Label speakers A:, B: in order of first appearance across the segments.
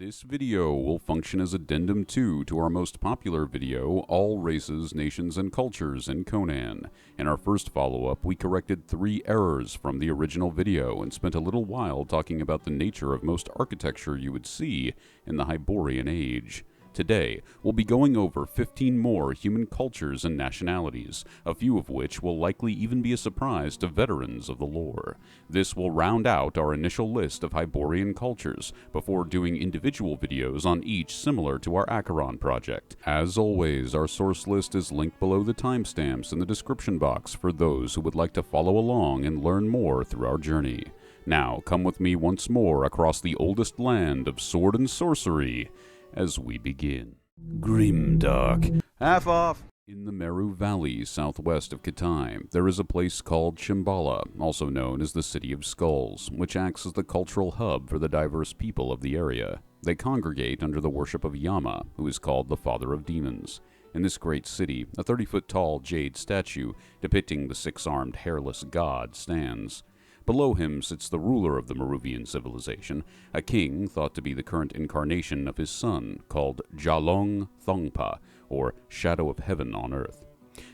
A: This video will function as addendum 2 to our most popular video, All Races, Nations, and Cultures in Conan. In our first follow-up, we corrected 3 errors from the original video and spent a little while talking about the nature of most architecture you would see in the Hyborian Age. Today, we'll be going over 15 more human cultures and nationalities, a few of which will likely even be a surprise to veterans of the lore. This will round out our initial list of Hyborian cultures, before doing individual videos on each similar to our Khauran project. As always, our source list is linked below the timestamps in the description box for those who would like to follow along and learn more through our journey. Now, come with me once more across the oldest land of sword and sorcery, as we begin. Grimdark. Half off! In the Meru Valley, southwest of Khauran, there is a place called Shambhala, also known as the City of Skulls, which acts as the cultural hub for the diverse people of the area. They congregate under the worship of Yama, who is called the Father of Demons. In this great city, a 30-foot-tall jade statue depicting the 6-armed hairless god stands. Below him sits the ruler of the Meruvian civilization, a king thought to be the current incarnation of his son, called Jalong Thongpa, or Shadow of Heaven on Earth.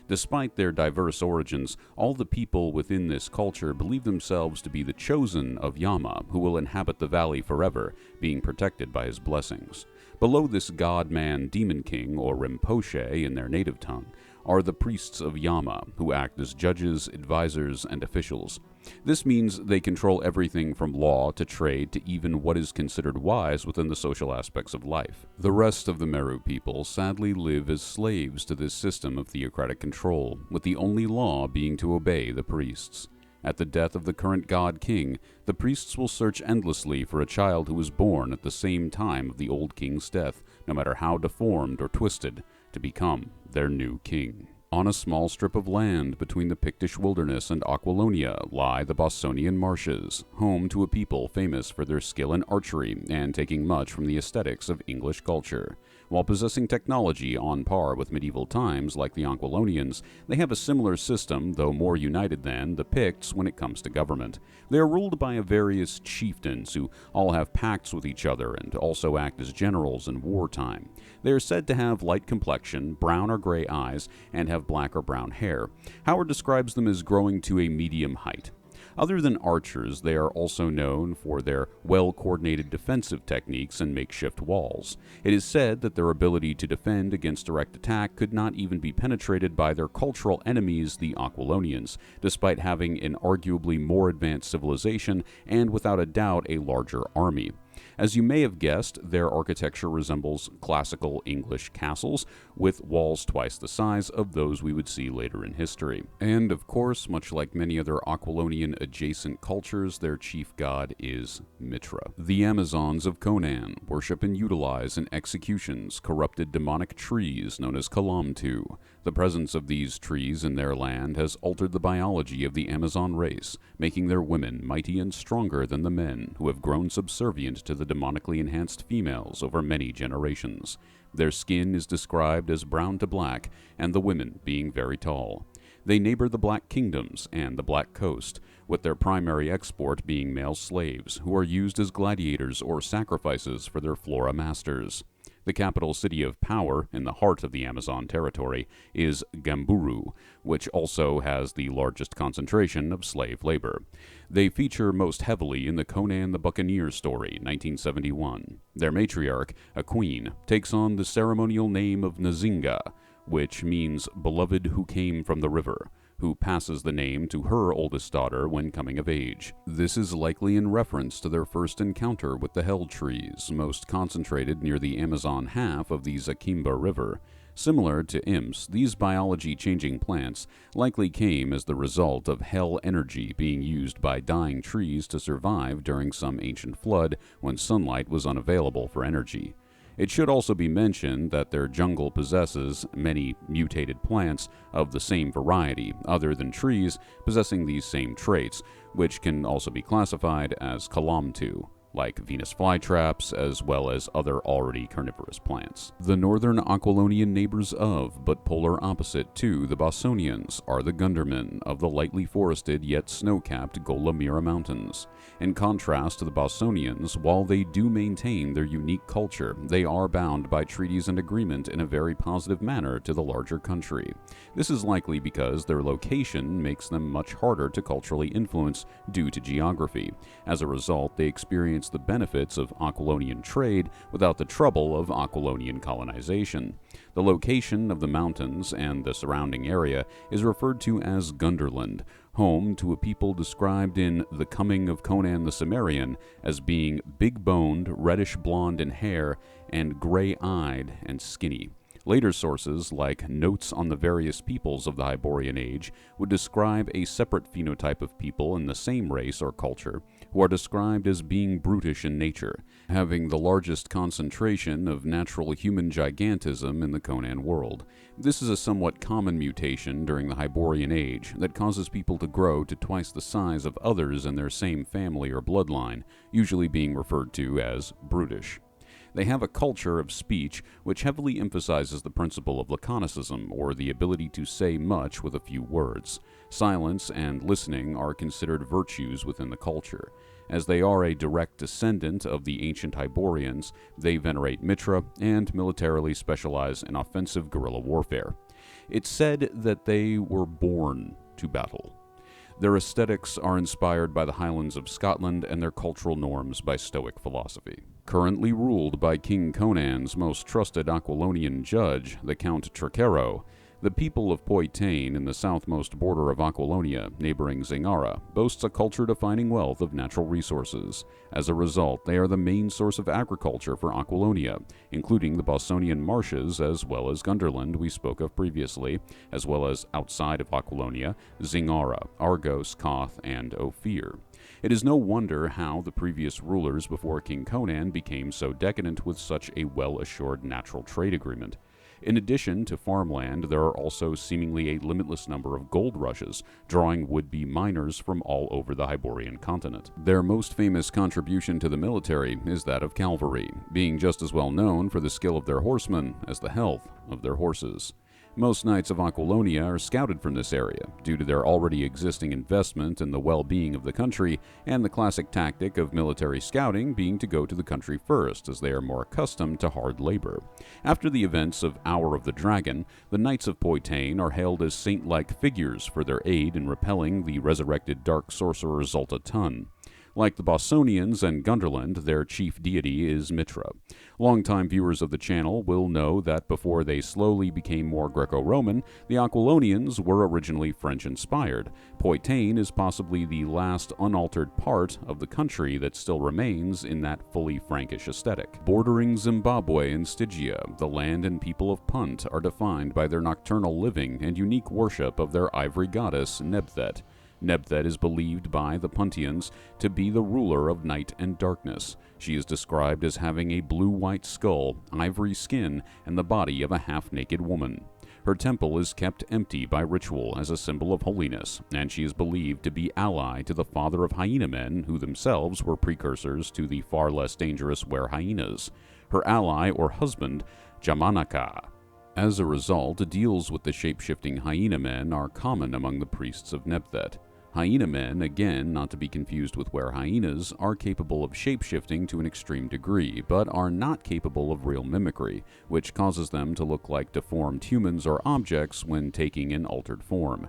A: Despite their diverse origins, all the people within this culture believe themselves to be the chosen of Yama, who will inhabit the valley forever, being protected by his blessings. Below this god-man demon king, or Rinpoche in their native tongue, are the priests of Yama, who act as judges, advisors, and officials. This means they control everything from law to trade to even what is considered wise within the social aspects of life. The rest of the Meru people sadly live as slaves to this system of theocratic control, with the only law being to obey the priests. At the death of the current god king, the priests will search endlessly for a child who was born at the same time of the old king's death, no matter how deformed or twisted, to become their new king. On a small strip of land between the Pictish wilderness and Aquilonia lie the Bossonian Marshes, home to a people famous for their skill in archery and taking much from the aesthetics of English culture. While possessing technology on par with medieval times like the Aquilonians, they have a similar system, though more united than, the Picts when it comes to government. They are ruled by various chieftains who all have pacts with each other and also act as generals in wartime. They are said to have light complexion, brown or gray eyes, and have black or brown hair. Howard describes them as growing to a medium height. Other than archers, they are also known for their well-coordinated defensive techniques and makeshift walls. It is said that their ability to defend against direct attack could not even be penetrated by their cultural enemies, the Aquilonians, despite having an arguably more advanced civilization and without a doubt a larger army. As you may have guessed, their architecture resembles classical English castles, with walls twice the size of those we would see later in history. And of course, much like many other Aquilonian adjacent cultures, their chief god is Mitra. The Amazons of Conan worship and utilize in executions corrupted demonic trees known as Kalamtu. The presence of these trees in their land has altered the biology of the Amazon race, making their women mighty and stronger than the men, who have grown subservient to the demonically enhanced females over many generations. Their skin is described as brown to black, and the women being very tall. They neighbor the Black Kingdoms and the Black Coast, with their primary export being male slaves, who are used as gladiators or sacrifices for their flora masters. The capital city of power, in the heart of the Amazon territory, is Gamburu, which also has the largest concentration of slave labor. They feature most heavily in the Conan the Buccaneer story, 1971. Their matriarch, a queen, takes on the ceremonial name of Nzinga, which means beloved who came from the river, who passes the name to her oldest daughter when coming of age. This is likely in reference to their first encounter with the Hell Trees, most concentrated near the Amazon half of the Zakimba River. Similar to imps, these biology-changing plants likely came as the result of hell energy being used by dying trees to survive during some ancient flood when sunlight was unavailable for energy. It should also be mentioned that their jungle possesses many mutated plants of the same variety, other than trees, possessing these same traits, which can also be classified as Kalamtu. like Venus flytraps, as well as other already carnivorous plants. The northern Aquilonian neighbors of, but polar opposite to, the Bossonians are the Gundermen of the lightly forested yet snow-capped Golamira Mountains. In contrast to the Bossonians, while they do maintain their unique culture, they are bound by treaties and agreement in a very positive manner to the larger country. This is likely because their location makes them much harder to culturally influence due to geography. As a result, they experience the benefits of Aquilonian trade without the trouble of Aquilonian colonization. The location of the mountains and the surrounding area is referred to as Gunderland, home to a people described in The Coming of Conan the Cimmerian as being big-boned, reddish-blonde in hair, and gray-eyed and skinny. Later sources, like Notes on the Various Peoples of the Hyborian Age, would describe a separate phenotype of people in the same race or culture, who are described as being brutish in nature, having the largest concentration of natural human gigantism in the Conan world. This is a somewhat common mutation during the Hyborian Age that causes people to grow to twice the size of others in their same family or bloodline, usually being referred to as brutish. They have a culture of speech which heavily emphasizes the principle of laconicism, or the ability to say much with a few words. Silence and listening are considered virtues within the culture. As they are a direct descendant of the ancient Hyborians, they venerate Mitra and militarily specialize in offensive guerrilla warfare. It's said that they were born to battle. Their aesthetics are inspired by the Highlands of Scotland and their cultural norms by Stoic philosophy. Currently ruled by King Conan's most trusted Aquilonian judge, the Count Tricero, the people of Poitain in the southmost border of Aquilonia, neighboring Zingara, boasts a culture-defining wealth of natural resources. As a result, they are the main source of agriculture for Aquilonia, including the Bossonian Marshes as well as Gunderland we spoke of previously, as well as outside of Aquilonia, Zingara, Argos, Koth, and Ophir. It is no wonder how the previous rulers before King Conan became so decadent with such a well-assured natural trade agreement. In addition to farmland, there are also seemingly a limitless number of gold rushes, drawing would-be miners from all over the Hyborian continent. Their most famous contribution to the military is that of cavalry, being just as well known for the skill of their horsemen as the health of their horses. Most knights of Aquilonia are scouted from this area, due to their already existing investment in the well-being of the country, and the classic tactic of military scouting being to go to the country first, as they are more accustomed to hard labor. After the events of Hour of the Dragon, the Knights of Poitain are hailed as saint-like figures for their aid in repelling the resurrected dark sorcerer Zolta Tun. Like the Bossonians and Gunderland, their chief deity is Mitra. Longtime viewers of the channel will know that before they slowly became more Greco-Roman, the Aquilonians were originally French-inspired. Poitain is possibly the last unaltered part of the country that still remains in that fully Frankish aesthetic. Bordering Zembabwei and Stygia, the land and people of Punt are defined by their nocturnal living and unique worship of their ivory goddess Nebthet. Nebthet is believed by the Puntians to be the ruler of night and darkness. She is described as having a blue-white skull, ivory skin, and the body of a half-naked woman. Her temple is kept empty by ritual as a symbol of holiness, and she is believed to be ally to the father of hyena men, who themselves were precursors to the far less dangerous were-hyenas. Her ally or husband, Jamanaka. As a result, deals with the shape-shifting hyena men are common among the priests of Nebthet. Hyena men, again not to be confused with were-hyenas, are capable of shape-shifting to an extreme degree, but are not capable of real mimicry, which causes them to look like deformed humans or objects when taking an altered form.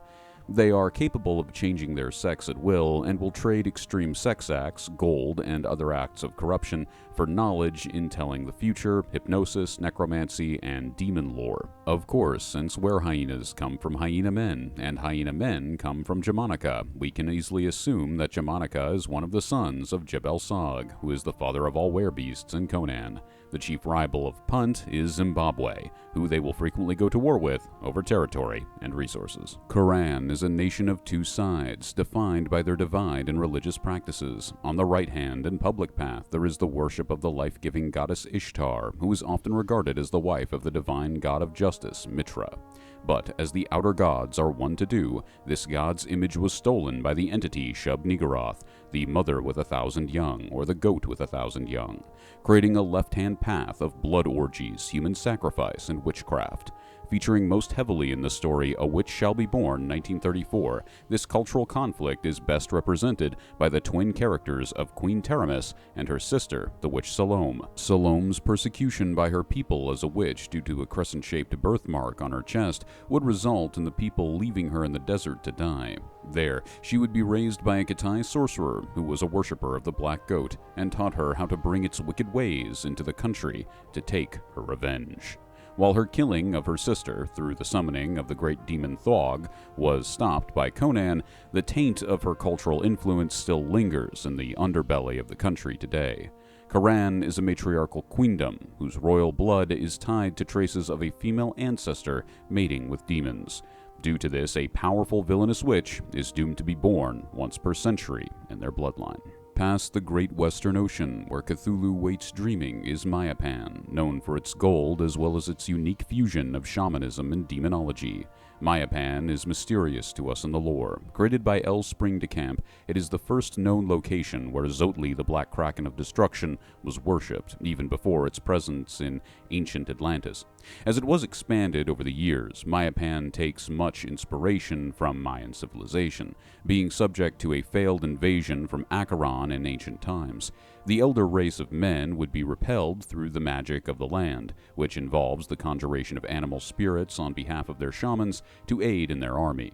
A: They are capable of changing their sex at will and will trade extreme sex acts, gold, and other acts of corruption for knowledge in telling the future, hypnosis, necromancy, and demon lore. Of course, since were-hyenas come from hyena men, and hyena men come from Jamanaka, we can easily assume that Jamanaka is one of the sons of Jebel-Sog, who is the father of all werebeasts in Conan. The chief rival of Punt is Zembabwei, who they will frequently go to war with over territory and resources. Khauran is a nation of two sides, defined by their divide in religious practices. On the right hand and public path, there is the worship of the life-giving goddess Ishtar, who is often regarded as the wife of the divine god of justice, Mitra. but as the outer gods are wont to do, this god's image was stolen by the entity Shub-Niggurath, the mother with 1,000 young, or the goat with 1,000 young, creating a left-hand path of blood orgies, human sacrifice, and witchcraft. Featuring most heavily in the story A Witch Shall Be Born, 1934, this cultural conflict is best represented by the twin characters of Queen Teramis and her sister, the witch Salome. Salome's persecution by her people as a witch due to a crescent-shaped birthmark on her chest would result in the people leaving her in the desert to die. There, she would be raised by a Kitai sorcerer who was a worshipper of the black goat and taught her how to bring its wicked ways into the country to take her revenge. While her killing of her sister through the summoning of the great demon Thog was stopped by Conan, the taint of her cultural influence still lingers in the underbelly of the country today. Khauran is a matriarchal queendom whose royal blood is tied to traces of a female ancestor mating with demons. Due to this, a powerful villainous witch is doomed to be born once per century in their bloodline. Past the great western ocean, where Cthulhu waits dreaming, is Mayapan, known for its gold as well as its unique fusion of shamanism and demonology. Mayapan is mysterious to us in the lore. Created by El Spring de Camp, it is the first known location where Zotli, the Black Kraken of Destruction, was worshipped, even before its presence in ancient Atlantis. As it was expanded over the years, Mayapan takes much inspiration from Mayan civilization, being subject to a failed invasion from Khauran in ancient times. The elder race of men would be repelled through the magic of the land, which involves the conjuration of animal spirits on behalf of their shamans to aid in their army.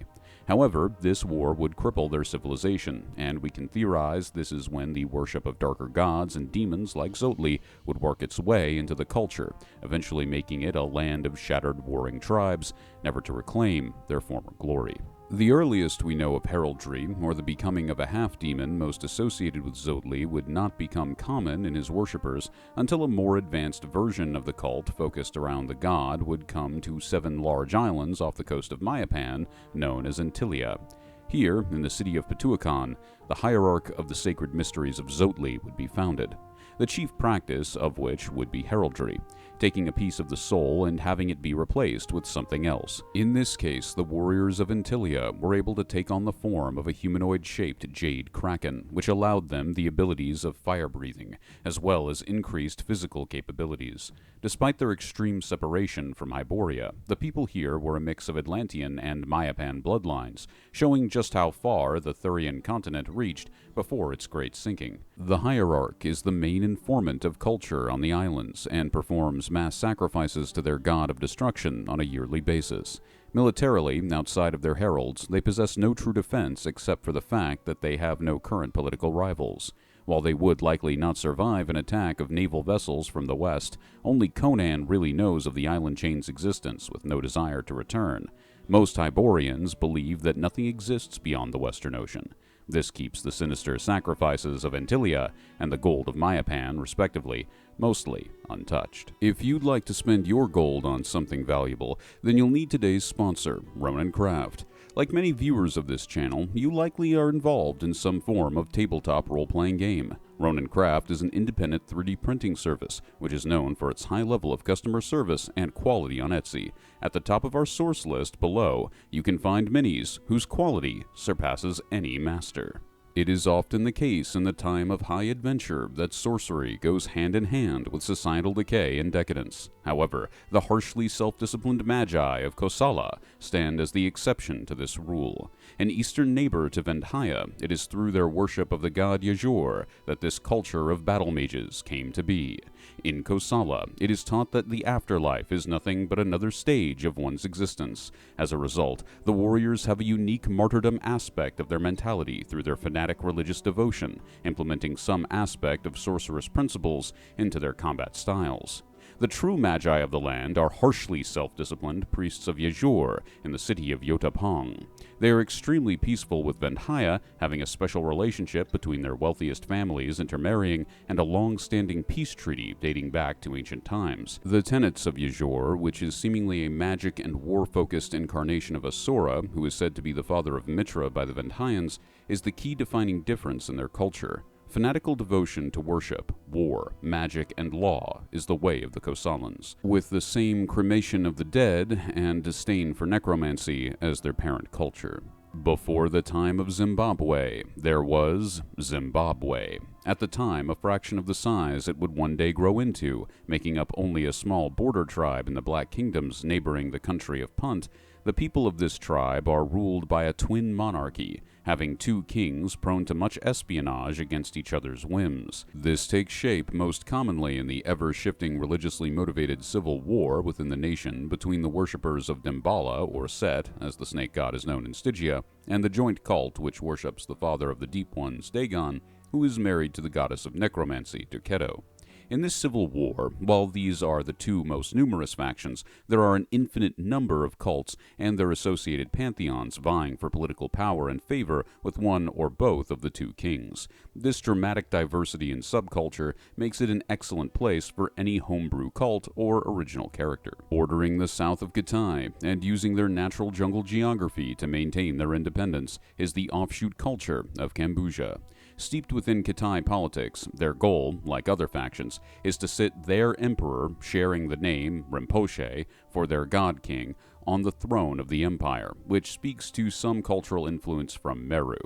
A: However, this war would cripple their civilization, and we can theorize this is when the worship of darker gods and demons like Zotli would work its way into the culture, eventually making it a land of shattered warring tribes, never to reclaim their former glory. The earliest we know of heraldry, or the becoming of a half-demon most associated with Zotli, would not become common in his worshippers until a more advanced version of the cult focused around the god would come to 7 large islands off the coast of Mayapan, known as Antillia. Here, in the city of Puitain, the hierarch of the sacred mysteries of Zotli would be founded, the chief practice of which would be heraldry, taking a piece of the soul and having it be replaced with something else. In this case, the warriors of Antillia were able to take on the form of a humanoid-shaped jade kraken, which allowed them the abilities of fire-breathing, as well as increased physical capabilities. Despite their extreme separation from Hyboria, the people here were a mix of Atlantean and Mayapan bloodlines, showing just how far the Thurian continent reached before its great sinking. The hierarch is the main informant of culture on the islands and performs mass sacrifices to their god of destruction on a yearly basis. Militarily, outside of their heralds, they possess no true defense except for the fact that they have no current political rivals. While they would likely not survive an attack of naval vessels from the west, only Conan really knows of the island chain's existence with no desire to return. Most Hyborians believe that nothing exists beyond the Western Ocean. This keeps the sinister sacrifices of Antillia and the gold of Mayapan, respectively, mostly untouched. If you'd like to spend your gold on something valuable, then you'll need today's sponsor, Ronin Kraft. Like many viewers of this channel, you likely are involved in some form of tabletop role-playing game. Ronin Kraft is an independent 3D printing service, which is known for its high level of customer service and quality on Etsy. At the top of our source list below, you can find minis whose quality surpasses any master. It is often the case in the time of high adventure that sorcery goes hand in hand with societal decay and decadence. However, the harshly self-disciplined magi of Kosala stand as the exception to this rule. An eastern neighbor to Vendhya, it is through their worship of the god Yajur that this culture of battle mages came to be. In Kosala, it is taught that the afterlife is nothing but another stage of one's existence. As a result, the warriors have a unique martyrdom aspect of their mentality through their fanatic religious devotion, implementing some aspect of sorcerous principles into their combat styles. The true magi of the land are harshly self-disciplined priests of Yajur in the city of Yotapong. They are extremely peaceful with Vendhya, having a special relationship between their wealthiest families intermarrying and a long-standing peace treaty dating back to ancient times. The tenets of Yajur, which is seemingly a magic and war-focused incarnation of Asura, who is said to be the father of Mitra by the Vendhyans, is the key defining difference in their culture. Fanatical devotion to worship, war, magic, and law is the way of the Kosalans, with the same cremation of the dead and disdain for necromancy as their parent culture. Before the time of Zembabwei, there was Zembabwei. At the time, a fraction of the size it would one day grow into, making up only a small border tribe in the Black Kingdoms neighboring the country of Punt. The people of this tribe are ruled by a twin monarchy, having two kings prone to much espionage against each other's whims. This takes shape most commonly in the ever-shifting religiously motivated civil war within the nation between the worshippers of Damballa, or Set, as the snake god is known in Stygia, and the joint cult which worships the father of the Deep Ones, Dagon, who is married to the goddess of necromancy, Derketo. In this civil war, while these are the two most numerous factions, there are an infinite number of cults and their associated pantheons vying for political power and favor with one or both of the two kings. This dramatic diversity in subculture makes it an excellent place for any homebrew cult or original character. Bordering the south of Khitai and using their natural jungle geography to maintain their independence is the offshoot culture of Kambuja. Steeped within Khitai politics, their goal, like other factions, is to sit their emperor, sharing the name Rinpoche for their god king, on the throne of the empire, which speaks to some cultural influence from Meru.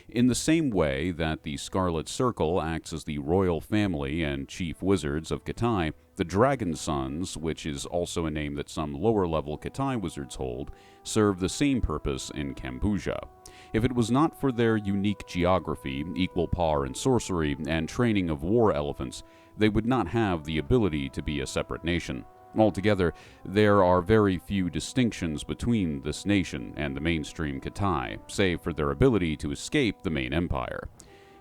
A: In the same way that the Scarlet Circle acts as the royal family and chief wizards of Khitai, the Dragon Sons, which is also a name that some lower-level Khitai wizards hold, serve the same purpose in Kambuja. If it was not for their unique geography, equal power in sorcery, and training of war elephants, they would not have the ability to be a separate nation. Altogether, there are very few distinctions between this nation and the mainstream Khitai, save for their ability to escape the main empire.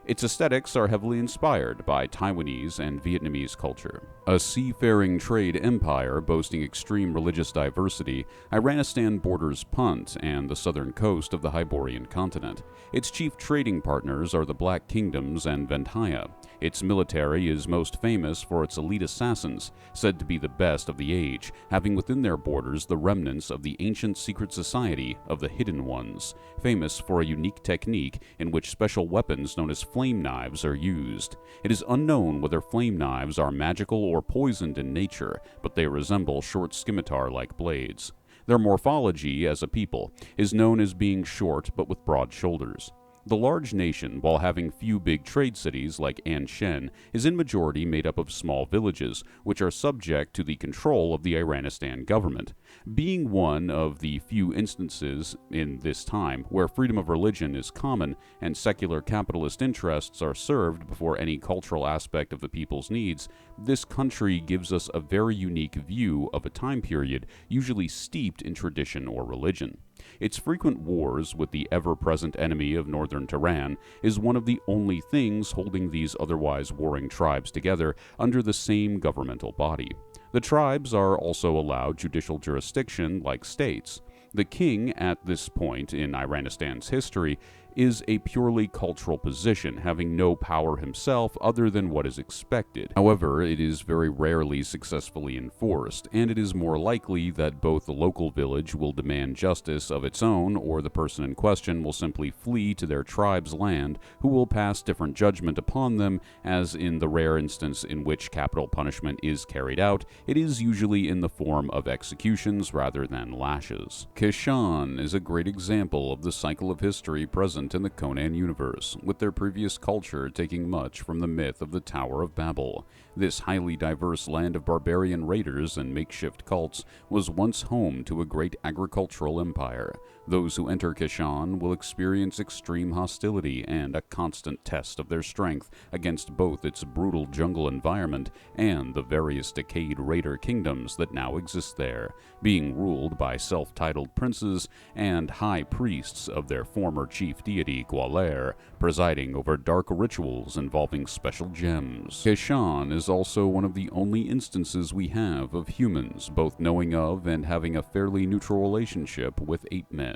A: Its aesthetics are heavily inspired by Taiwanese and Vietnamese culture. A seafaring trade empire boasting extreme religious diversity, Iranistan borders Punt and the southern coast of the Hyborian continent. Its chief trading partners are the Black Kingdoms and Ventaya. Its military is most famous for its elite assassins, said to be the best of the age, having within their borders the remnants of the ancient secret society of the Hidden Ones, famous for a unique technique in which special weapons known as flame knives are used. It is unknown whether flame knives are magical or poisoned in nature, but they resemble short scimitar-like blades. Their morphology as a people is known as being short but with broad shoulders. The large nation, while having few big trade cities like Anshen, is in majority made up of small villages, which are subject to the control of the Iranistan government. Being one of the few instances in this time where freedom of religion is common and secular capitalist interests are served before any cultural aspect of the people's needs, this country gives us a very unique view of a time period usually steeped in tradition or religion. Its frequent wars with the ever-present enemy of northern Tehran is one of the only things holding these otherwise warring tribes together under the same governmental body. The tribes are also allowed judicial jurisdiction like states. The king, at this point in Iranistan's history, is a purely cultural position, having no power himself other than what is expected. However, it is very rarely successfully enforced, and it is more likely that both the local village will demand justice of its own, or the person in question will simply flee to their tribe's land, who will pass different judgment upon them, as in the rare instance in which capital punishment is carried out, it is usually in the form of executions rather than lashes. Keshan is a great example of the cycle of history present in the Conan universe, with their previous culture taking much from the myth of the Tower of Babel. This highly diverse land of barbarian raiders and makeshift cults was once home to a great agricultural empire. Those who enter Keshan will experience extreme hostility and a constant test of their strength against both its brutal jungle environment and the various decayed raider kingdoms that now exist there, being ruled by self-titled princes and high priests of their former chief deity Gwaler, presiding over dark rituals involving special gems. Keshan is also one of the only instances we have of humans both knowing of and having a fairly neutral relationship with ape men.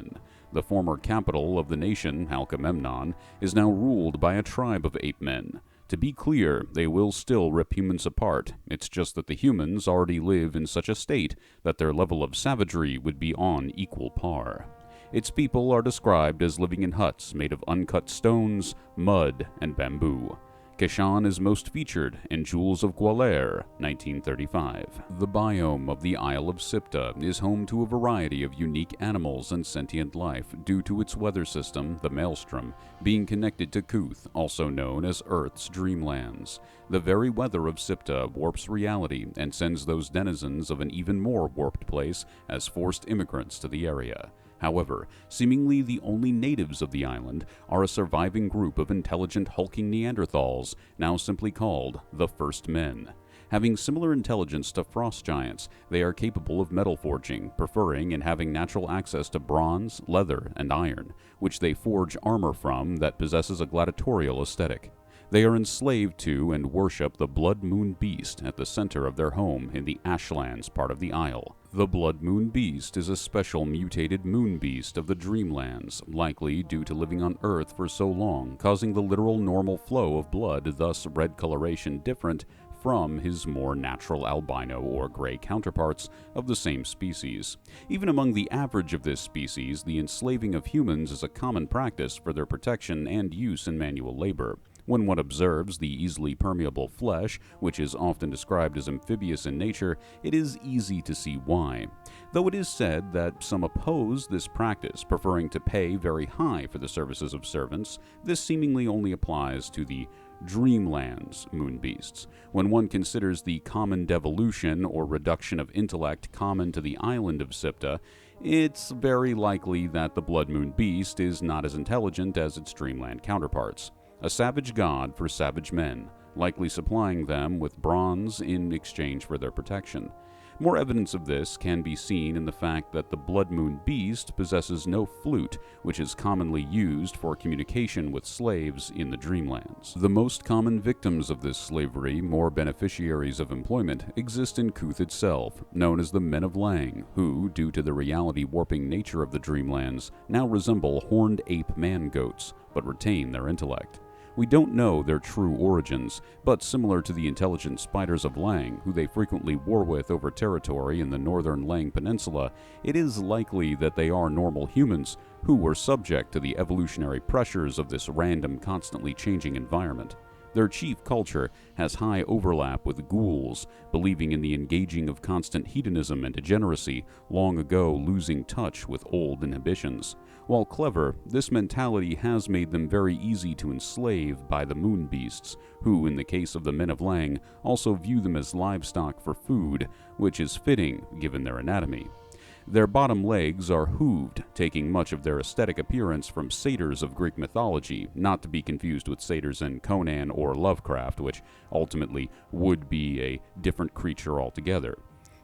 A: The former capital of the nation, Halkamemnon, is now ruled by a tribe of ape men. To be clear, they will still rip humans apart. It's just that the humans already live in such a state that their level of savagery would be on equal par. Its people are described as living in huts made of uncut stones, mud, and bamboo. Keshan is most featured in Jewels of Gwalior, 1935. The biome of the Isle of Siptah is home to a variety of unique animals and sentient life due to its weather system, the Maelstrom, being connected to Kuth, also known as Earth's Dreamlands. The very weather of Siptah warps reality and sends those denizens of an even more warped place as forced immigrants to the area. However, seemingly the only natives of the island are a surviving group of intelligent hulking Neanderthals, now simply called the First Men. Having similar intelligence to frost giants, they are capable of metal forging, preferring and having natural access to bronze, leather, and iron, which they forge armor from that possesses a gladiatorial aesthetic. They are enslaved to and worship the Blood Moon Beast at the center of their home in the Ashlands part of the Isle. The Blood Moon Beast is a special mutated moon beast of the Dreamlands, likely due to living on Earth for so long, causing the literal normal flow of blood, thus red coloration different from his more natural albino or gray counterparts of the same species. Even among the average of this species, the enslaving of humans is a common practice for their protection and use in manual labor. When one observes the easily permeable flesh, which is often described as amphibious in nature, it is easy to see why. Though it is said that some oppose this practice, preferring to pay very high for the services of servants, this seemingly only applies to the Dreamlands moon beasts. When one considers the common devolution or reduction of intellect common to the island of Siptah, it's very likely that the Blood Moon Beast is not as intelligent as its Dreamland counterparts. A savage god for savage men, likely supplying them with bronze in exchange for their protection. More evidence of this can be seen in the fact that the Blood Moon Beast possesses no flute, which is commonly used for communication with slaves in the Dreamlands. The most common victims of this slavery, more beneficiaries of employment, exist in Kuth itself, known as the Men of Leng, who, due to the reality-warping nature of the Dreamlands, now resemble horned ape man-goats, but retain their intellect. We don't know their true origins, but similar to the intelligent spiders of Leng, who they frequently war with over territory in the northern Leng Peninsula, it is likely that they are normal humans who were subject to the evolutionary pressures of this random, constantly changing environment. Their chief culture has high overlap with ghouls, believing in the engaging of constant hedonism and degeneracy, long ago losing touch with old inhibitions. While clever, this mentality has made them very easy to enslave by the moon beasts, who, in the case of the Men of Leng, also view them as livestock for food, which is fitting given their anatomy. Their bottom legs are hooved, taking much of their aesthetic appearance from satyrs of Greek mythology, not to be confused with satyrs in Conan or Lovecraft, which ultimately would be a different creature altogether.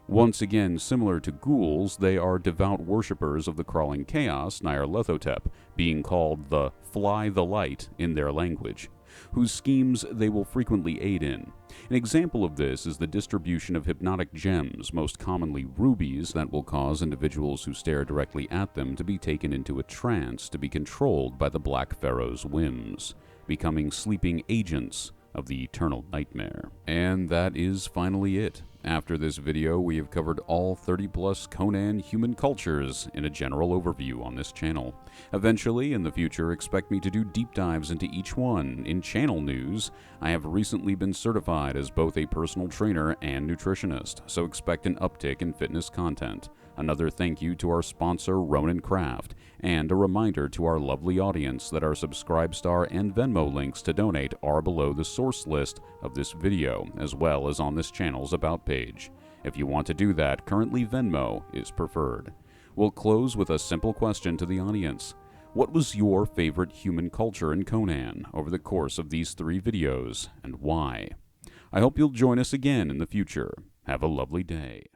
A: Once again, similar to ghouls, they are devout worshippers of the crawling chaos Nyarlathotep, being called the Fly the Light in their language, whose schemes they will frequently aid in. An example of this is the distribution of hypnotic gems, most commonly rubies, that will cause individuals who stare directly at them to be taken into a trance to be controlled by the Black Pharaoh's whims, becoming sleeping agents of the eternal nightmare. And that is finally it. After this video, we have covered all 30+ Conan human cultures in a general overview on this channel. Eventually, in the future, expect me to do deep dives into each one. In channel news, I have recently been certified as both a personal trainer and nutritionist, so expect an uptick in fitness content. Another thank you to our sponsor, Ronin Kraft, and a reminder to our lovely audience that our Subscribestar and Venmo links to donate are below the source list of this video, as well as on this channel's About page. If you want to do that, currently Venmo is preferred. We'll close with a simple question to the audience. What was your favorite human culture in Conan over the course of these 3 videos, and why? I hope you'll join us again in the future. Have a lovely day.